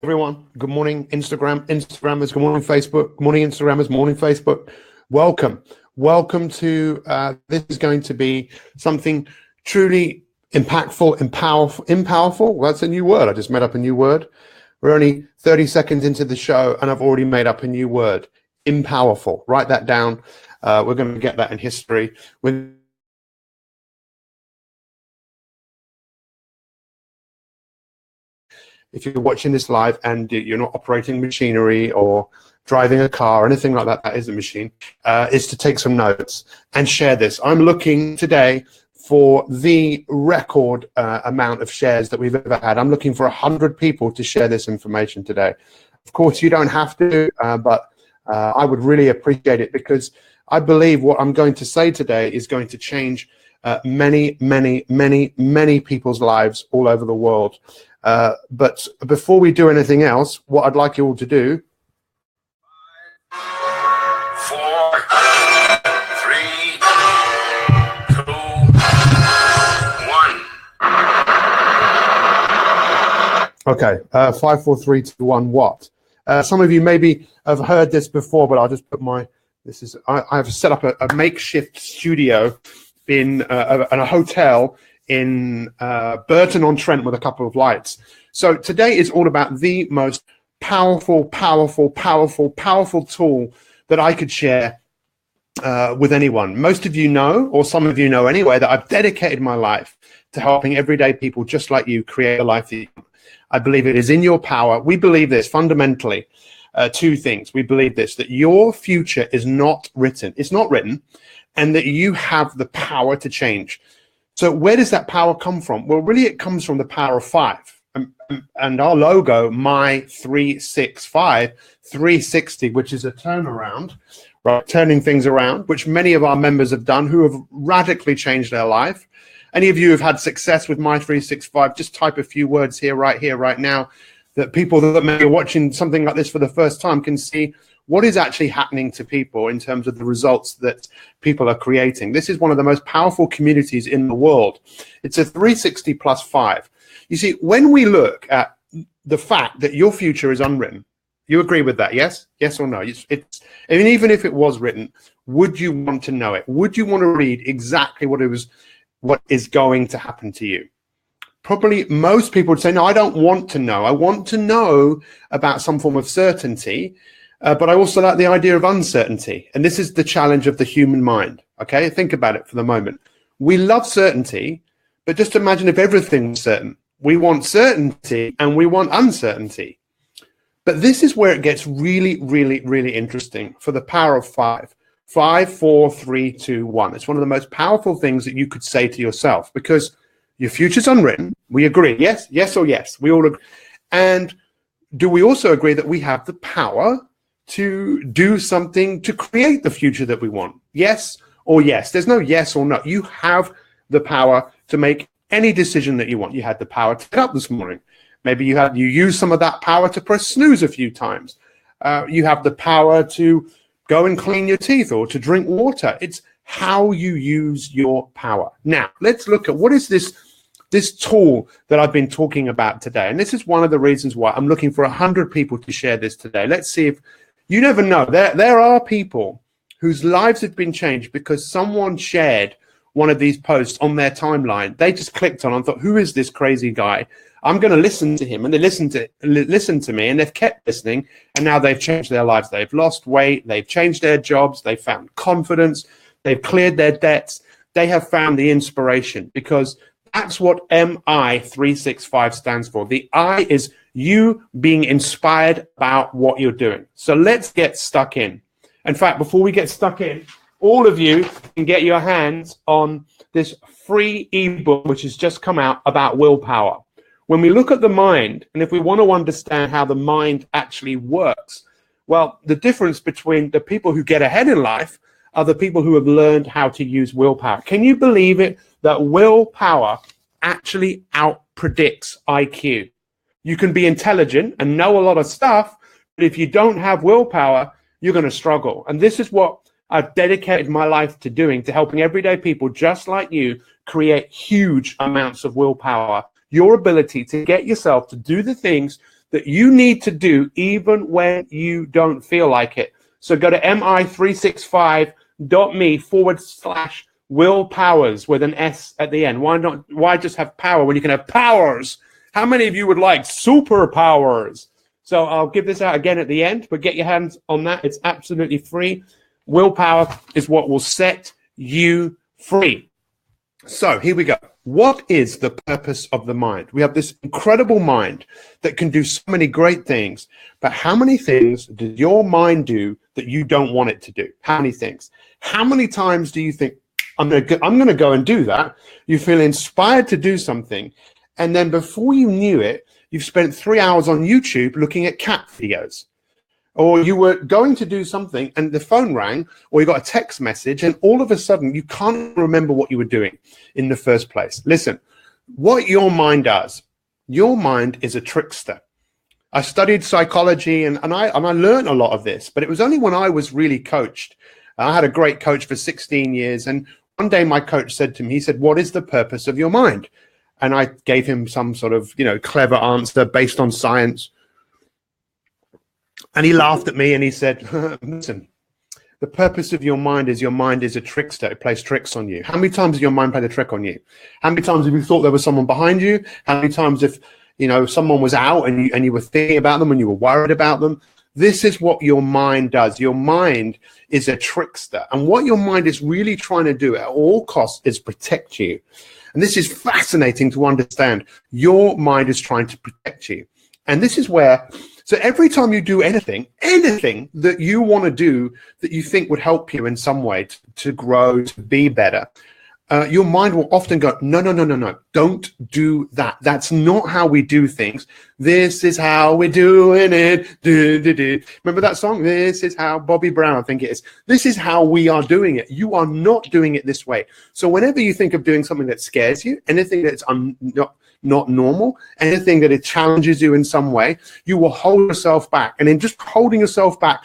Everyone, good morning, Instagrammers, good morning, Facebook, good morning, Instagrammers, morning, Facebook. Welcome to, this is going to be something truly impactful, empowerful. Well, that's a new word. I just made up a new word. We're only 30 seconds into the show and I've already made up a new word, empowerful. Write that down. We're going to get that in history. If you're watching this live and you're not operating machinery or driving a car or anything like that, that is a machine, is to take some notes and share this. I'm looking today for the record amount of shares that we've ever had. I'm looking for 100 people to share this information today. Of course, you don't have to, but I would really appreciate it, because I believe what I'm going to say today is going to change many people's lives all over the world. But before we do anything else, what I'd like you all to do. 5, 4, 3, 2, 1. Okay, 5, 4, 3, 2, 1. What? Some of you maybe have heard this before, but I'll just put my. This is. I've set up a makeshift studio in a hotel in Burton-on-Trent with a couple of lights. So today is all about the most powerful tool that I could share with anyone. Most of you know, or some of you know anyway, that I've dedicated my life to helping everyday people just like you create a life that you want. I believe it is in your power. We believe this fundamentally, two things. We believe this, that your future is not written. It's not written, and that you have the power to change. So where does that power come from? Well, really, it comes from the power of 5. And our logo, my 365, 360, which is a turnaround, right? Turning things around, which many of our members have done who have radically changed their life. Any of you who've had success with my 365, just type a few words here, right now, that people that may be watching something like this for the first time can see what is actually happening to people in terms of the results that people are creating. This is one of the most powerful communities in the world. It's a 360 plus 5. You see, when we look at the fact that your future is unwritten, you agree with that, yes? Yes or no? And even if it was written, would you want to know it? Would you want to read exactly what is going to happen to you? Probably most people would say, no, I don't want to know. I want to know about some form of certainty. But I also like the idea of uncertainty. And this is the challenge of the human mind. Okay, think about it for the moment. We love certainty, but just imagine if everything was certain. We want certainty and we want uncertainty. But this is where it gets really interesting for the power of 5. 5, 4, 3, 2, 1. It's one of the most powerful things that you could say to yourself, because your future's unwritten. We agree. Yes, yes or yes. We all agree. And do we also agree that we have the power to do something to create the future that we want? Yes or yes. There's no yes or no. You have the power to make any decision that you want. You had the power to get up this morning. Maybe you use some of that power to press snooze a few times. You have the power to go and clean your teeth or to drink water. It's how you use your power. Now, let's look at what is this tool that I've been talking about today. And this is one of the reasons why I'm looking for 100 people to share this today. Let's see if you never know. There are people whose lives have been changed because someone shared one of these posts on their timeline. They just clicked on and thought, who is this crazy guy? I'm going to listen to him. And they listened to me, and they've kept listening. And now they've changed their lives. They've lost weight. They've changed their jobs. They've found confidence. They've cleared their debts. They have found the inspiration, because that's what MI365 stands for. The I is you being inspired about what you're doing. So let's get stuck in. In fact, before we get stuck in, all of you can get your hands on this free ebook, which has just come out, about willpower. When we look at the mind, and if we want to understand how the mind actually works, well, the difference between the people who get ahead in life are the people who have learned how to use willpower. Can you believe it that willpower actually outpredicts IQ? You can be intelligent and know a lot of stuff, but if you don't have willpower, you're going to struggle. And this is what I've dedicated my life to doing, to helping everyday people just like you create huge amounts of willpower. Your ability to get yourself to do the things that you need to do even when you don't feel like it. So go to mi365.me/willpowers with an S at the end. Why just have power when you can have powers? How many of you would like superpowers? So I'll give this out again at the end, but get your hands on that. It's absolutely free. Willpower is what will set you free. So here we go. What is the purpose of the mind? We have this incredible mind that can do so many great things, but how many things does your mind do that you don't want it to do? How many things? How many times do you think, I'm going to go and do that? You feel inspired to do something, and then before you knew it, you've spent 3 hours on YouTube looking at cat videos. Or you were going to do something and the phone rang, or you got a text message, and all of a sudden you can't remember what you were doing in the first place. Listen, what your mind does, your mind is a trickster. I studied psychology and I learned a lot of this, but it was only when I was really coached. I had a great coach for 16 years. And one day my coach said to me, he said, "What is the purpose of your mind?" And I gave him some sort of, clever answer based on science. And he laughed at me and he said, "Listen, the purpose of your mind is a trickster. It plays tricks on you. How many times has your mind played a trick on you? How many times have you thought there was someone behind you? How many times if, someone was out and you were thinking about them and you were worried about them?" This is what your mind does. Your mind is a trickster. And what your mind is really trying to do at all costs is protect you. And this is fascinating to understand. Your mind is trying to protect you. And this is where, so every time you do anything that you want to do that you think would help you in some way to grow, to be better, your mind will often go, no, don't do that. That's not how we do things. This is how we're doing it. Remember that song? This is how, Bobby Brown, I think it is. This is how we are doing it. You are not doing it this way. So whenever you think of doing something that scares you, anything that's not normal, anything that it challenges you in some way, you will hold yourself back. And in just holding yourself back,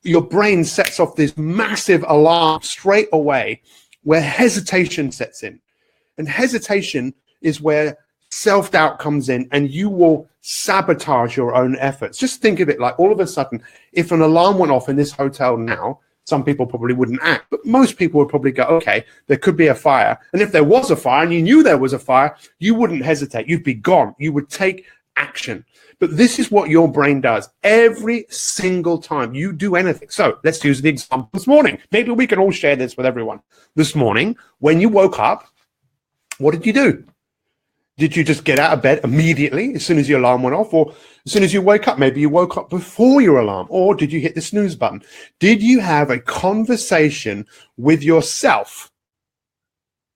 your brain sets off this massive alarm straight away, where hesitation sets in. And hesitation is where self-doubt comes in, and you will sabotage your own efforts. Just think of it like all of a sudden, if an alarm went off in this hotel now, some people probably wouldn't act, but most people would probably go, okay, there could be a fire. And if there was a fire and you knew there was a fire, you wouldn't hesitate. You'd be gone. You would take action. But this is what your brain does every single time you do anything. So let's use the example this morning. Maybe we can all share this with everyone. This morning, when you woke up, what did you do? Did you just get out of bed immediately as soon as your alarm went off? Or as soon as you wake up, maybe you woke up before your alarm? Or did you hit the snooze button? Did you have a conversation with yourself?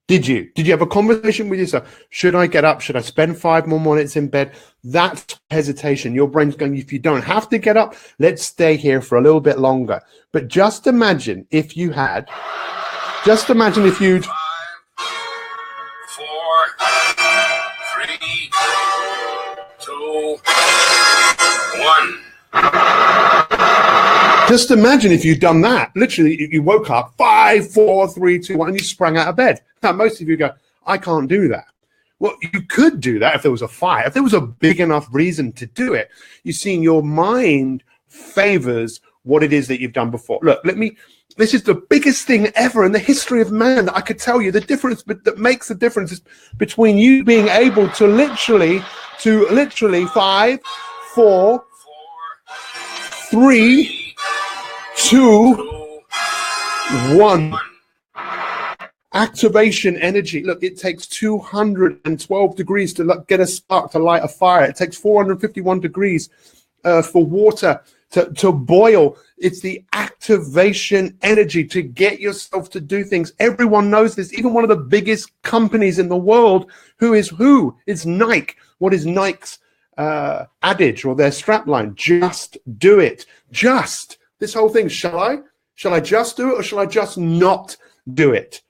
Did you have a conversation with yourself? Should I get up? Should I spend 5 more minutes in bed? That's hesitation. Your brain's going, if you don't have to get up, let's stay here for a little bit longer. But just imagine if you'd 5, 4, 3, 2, 1. Just imagine if you'd done that. Literally, you woke up, 5, 4, 3, 2, 1, and you sprang out of bed. Now, most of you go, I can't do that. Well, you could do that if there was a fire, if there was a big enough reason to do it. You see, your mind favors what it is that you've done before. Look, this is the biggest thing ever in the history of man that I could tell you. The difference that makes the difference is between you being able to literally 5, 4, 3, 2, 1. Activation energy. Look, it takes 212 degrees to get a spark, to light a fire. It takes 451 degrees for water to boil. It's the activation energy to get yourself to do things. Everyone knows this. Even one of the biggest companies in the world, who is Nike. What is Nike's adage or their strapline? Just do it. Just. This whole thing, shall I just do it, or shall I just not do it?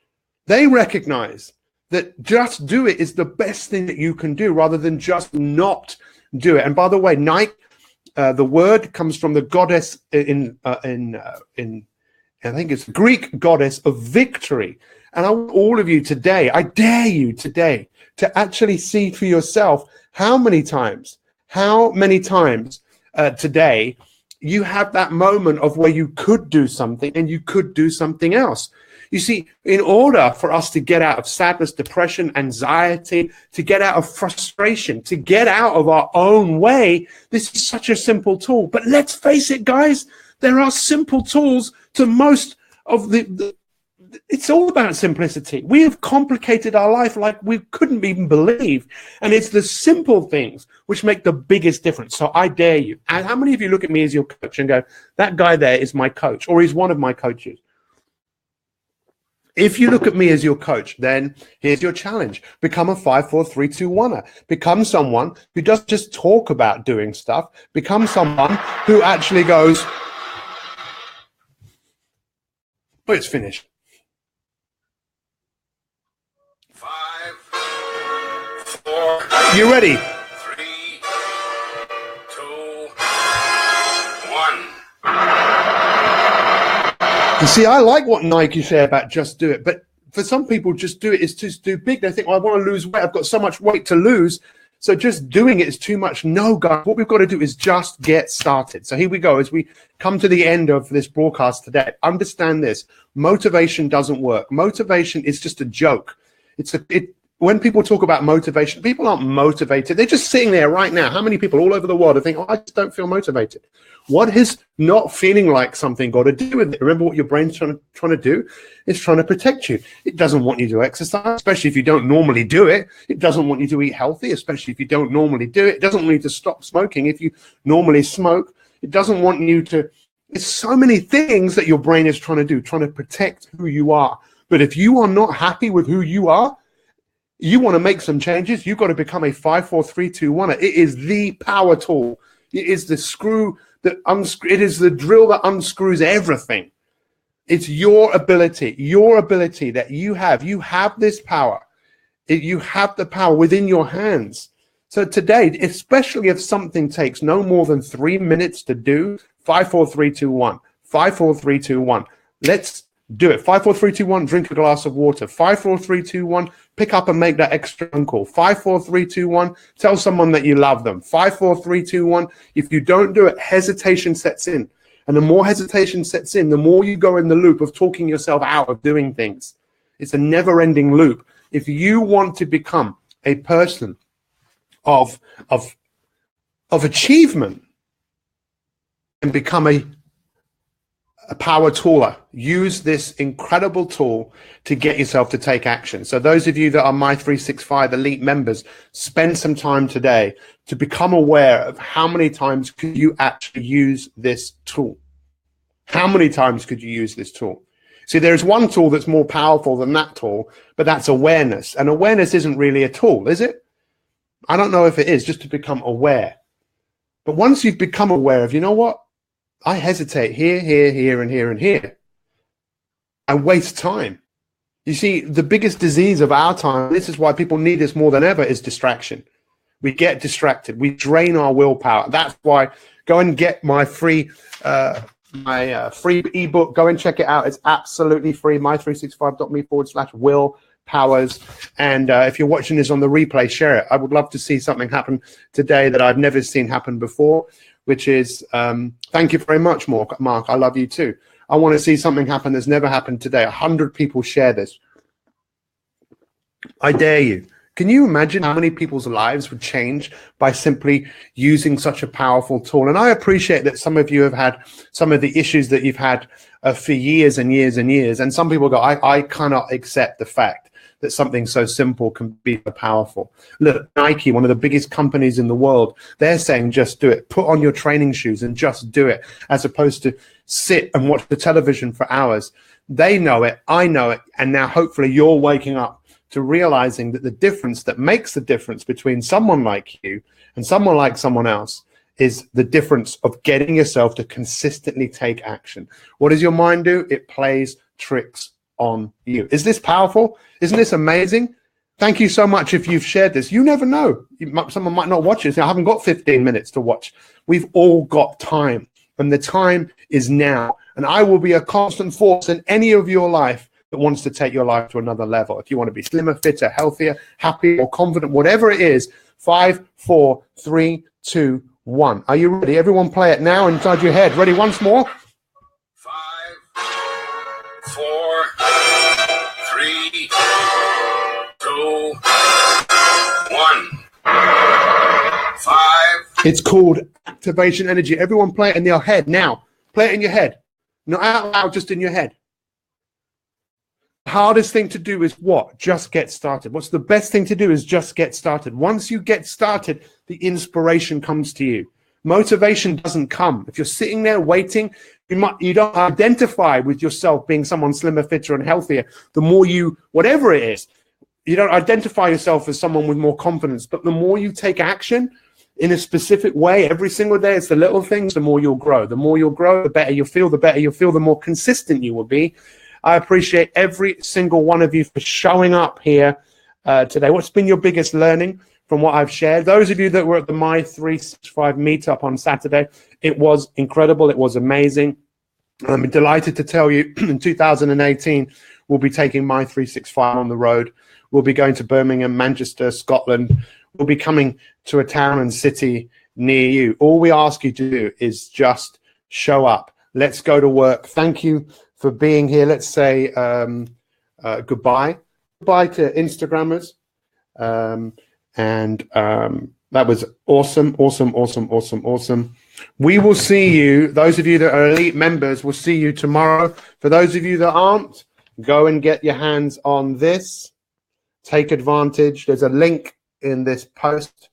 They recognize that just do it is the best thing that you can do, rather than just not do it. And by the way, Nike, the word comes from the goddess in I think it's Greek goddess of victory. And I want all of you today, I dare you today, to actually see for yourself how many times How many times today you have that moment of where you could do something and you could do something else? You see, in order for us to get out of sadness, depression, anxiety, to get out of frustration, to get out of our own way, this is such a simple tool. But let's face it, guys, there are simple tools to most of it's all about simplicity. We have complicated our life like we couldn't even believe. And it's the simple things which make the biggest difference. So I dare you. And how many of you look at me as your coach and go, that guy there is my coach, or he's one of my coaches? If you look at me as your coach, then here's your challenge. Become a 5-4-3-2-1er. Become someone who doesn't just talk about doing stuff. Become someone who actually goes, but it's finished. 5, 4. You ready? 3, 2, 1. You see, I like what Nike say about just do it, but for some people, just do it is too big. They think, well, I want to lose weight. I've got so much weight to lose. So just doing it is too much. No, guys, what we've got to do is just get started. So here we go. As we come to the end of this broadcast today, understand this. Motivation doesn't work. Motivation is just a joke. When people talk about motivation, people aren't motivated. They're just sitting there right now. How many people all over the world are thinking, oh, I just don't feel motivated? What has not feeling like something got to do with it? Remember what your brain's trying to do? It's trying to protect you. It doesn't want you to exercise, especially if you don't normally do it. It doesn't want you to eat healthy, especially if you don't normally do it. It doesn't want you to stop smoking if you normally smoke. It doesn't want you to... It's so many things that your brain is trying to do, trying to protect who you are. But if you are not happy with who you are, you want to make some changes, you've got to become a 5-4-3-2-1er. It is the power tool. It is the screw that it is the drill that unscrews everything. It's your ability that you have. You have this power. You have the power within your hands. So today, especially if something takes no more than 3 minutes to do, 5-4-3-2-1, 5-4-3-2-1. Let's do it. 5-4-3-2-1, drink a glass of water. 5-4-3-2-1, pick up and make that extra phone call. 5-4-3-2-1, tell someone that you love them. 5-4-3-2-1, if you don't do it, hesitation sets in. And the more hesitation sets in, the more you go in the loop of talking yourself out of doing things. It's a never-ending loop. If you want to become a person of achievement and become a power tooler, use this incredible tool to get yourself to take action. So those of you that are My 365 Elite members, spend some time today to become aware of how many times could you actually use this tool. How many times could you use this tool? See, there's one tool that's more powerful than that tool, but that's awareness. And awareness isn't really a tool, is it? I don't know if it is, just to become aware. But once you've become aware of, you know what? I hesitate here, here, here, and here, and here. I waste time. You see, the biggest disease of our time, this is why people need this more than ever, is distraction. We get distracted. We drain our willpower. That's why go and get my free free ebook. Go and check it out. It's absolutely free. my365.me/Will Powers. And if you're watching this on the replay, share it. I would love to see something happen today that I've never seen happen before, which is thank you very much, Mark. I love you too. I want to see something happen that's never happened today. 100 people share this. I dare you. Can you imagine how many people's lives would change by simply using such a powerful tool? And I appreciate that some of you have had some of the issues that you've had for years and years and years. And some people go, I cannot accept the fact that something so simple can be so powerful. Look, Nike, one of the biggest companies in the world, they're saying just do it. Put on your training shoes and just do it, as opposed to sit and watch the television for hours. They know it, I know it, and now hopefully you're waking up to realizing that the difference that makes the difference between someone like you and someone like someone else is the difference of getting yourself to consistently take action. What does your mind do? It plays tricks on you. Is this powerful? Isn't this amazing? Thank you so much if you've shared this. You never know. Someone might not watch it. I haven't got 15 minutes to watch. We've all got time, and the time is now. And I will be a constant force in any of your life that wants to take your life to another level. If you want to be slimmer, fitter, healthier, happier, or confident, whatever it is, 5, 4, 3, 2, 1. Are you ready? Everyone play it now inside your head. Ready? Once more. 5, 4, 3, 2, 1. 5. It's called activation energy. Everyone play it in your head now. Play it in your head. Not out loud, just in your head. The hardest thing to do is what? Just get started. What's the best thing to do is just get started. Once you get started, the inspiration comes to you. Motivation doesn't come. If you're sitting there waiting, you don't identify with yourself being someone slimmer, fitter, and healthier. The more you, whatever it is, you don't identify yourself as someone with more confidence. But the more you take action in a specific way every single day, it's the little things, the more you'll grow. The more you'll grow, the better you'll feel. The better you'll feel, the more consistent you will be. I appreciate every single one of you for showing up here today. What's been your biggest learning from what I've shared? Those of you that were at the My 365 meetup on Saturday, it was incredible. It was amazing. I'm delighted to tell you in 2018, we'll be taking My 365 on the road. We'll be going to Birmingham, Manchester, Scotland. We'll be coming to a town and city near you. All we ask you to do is just show up. Let's go to work. Thank you for being here. Let's say goodbye. Goodbye to Instagrammers. That was awesome, awesome, awesome, awesome, awesome. We will see you. Those of you that are elite members, will see you tomorrow. For those of you that aren't, go and get your hands on this. Take advantage. There's a link in this post,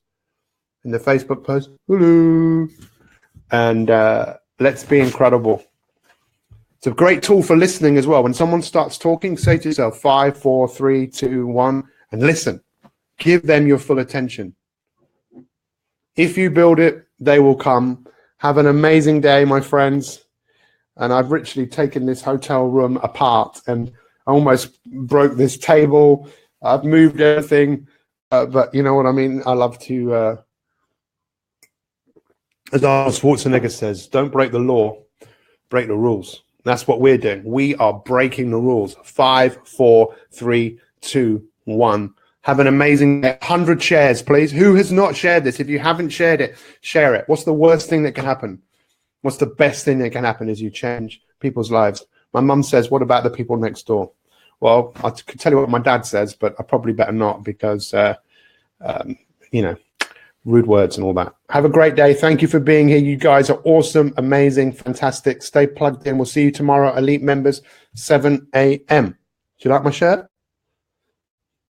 in the Facebook post. Hello. And let's be incredible. It's a great tool for listening as well. When someone starts talking, say to yourself, 5, 4, 3, 2, 1, and listen. Give them your full attention. If you build it, they will come. Have an amazing day, my friends. And I've literally taken this hotel room apart and I almost broke this table. I've moved everything. But you know what I mean? I love to, as Arnold Schwarzenegger says, don't break the law, break the rules. That's what we're doing. We are breaking the rules. 5, 4, 3, 2, 1. Have an amazing day. 100 shares, please. Who has not shared this? If you haven't shared it, share it. What's the worst thing that can happen? What's the best thing that can happen is you change people's lives. My mum says, what about the people next door? Well, I could tell you what my dad says, but I probably better not because, you know, rude words and all that. Have a great day. Thank you for being here. You guys are awesome, amazing, fantastic. Stay plugged in. We'll see you tomorrow, elite members, 7 a.m. Do you like my shirt?